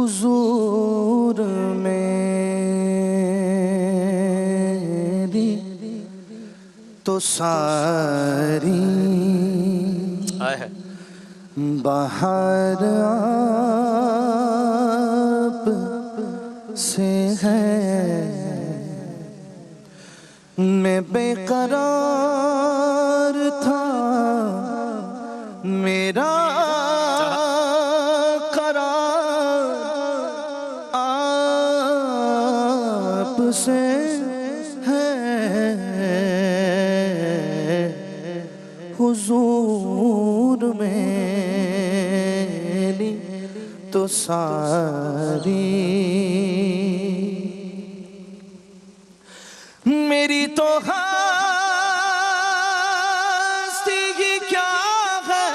حضور میری تو ساری بہار آپ سے ہے۔ میں بے قرار تھا، میرا قرار آپ سے ہے۔ حضور میری تو ساری میری تو ہستی ہی کیا ہے۔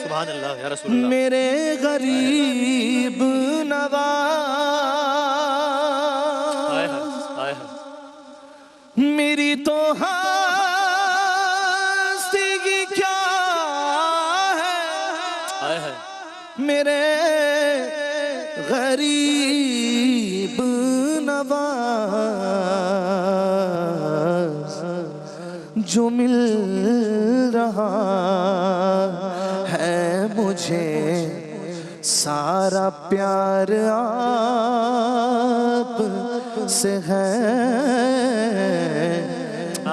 سبحان اللہ یا رسول اللہ۔ میرے غریب نواز، میری تو ہستی ہی کیا ہے۔ میرے غریب نواز جو مل رہا ہے مجھے، سارا پیار آپ سے ہے۔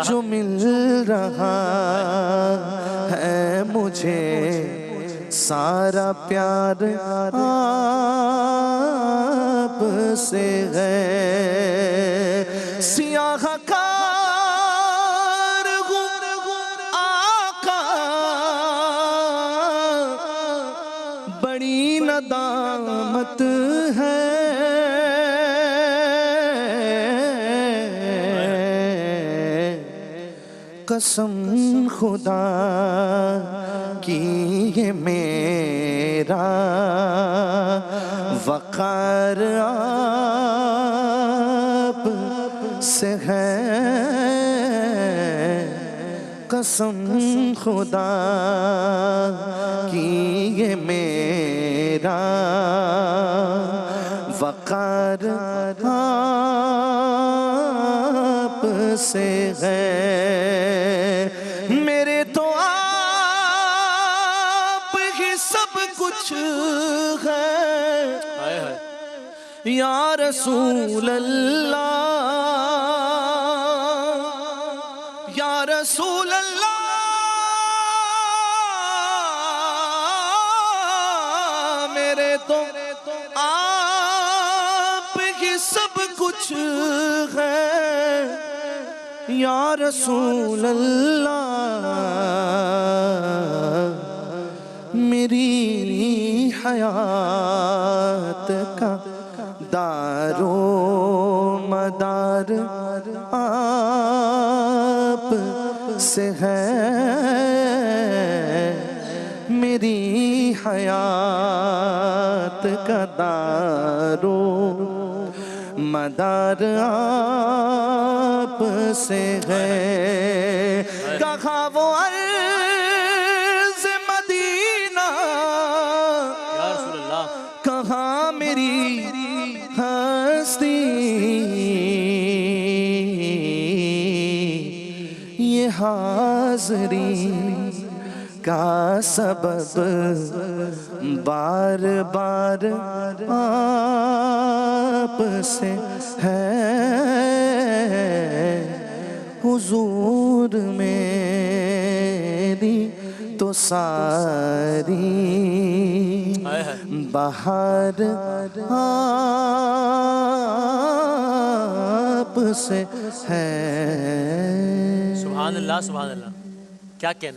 جو مل رہا ہے مجھے، سارا پیار آپ سے ہے۔ سیاہ کار ہوں آقا، بڑی ندامت ہے۔ قسم خدا کی یہ میرا وقار آپ سے ہے۔ قسم خدا کی یہ میرا وقار آپ سے ہے۔ میرے تو آپ ہی سب کچھ ہے یا رسول اللہ، یا رسول اللہ۔ میرے تو آپ ہی سب کچھ ہے یا رسول اللہ۔ میری حیات کا دار و مدار آپ سے ہے۔ میری حیات کا دار و مدار آپ سے ہے۔ کہاں وہ عرض مدینہ، کہاں میری ہستی، یہ حاضری کا سبب بار بار آپ سے ہے۔ حضور میری تو ساری بہار آپ سے ہے۔ سبحان اللہ سبحان اللہ، کیا کہنا۔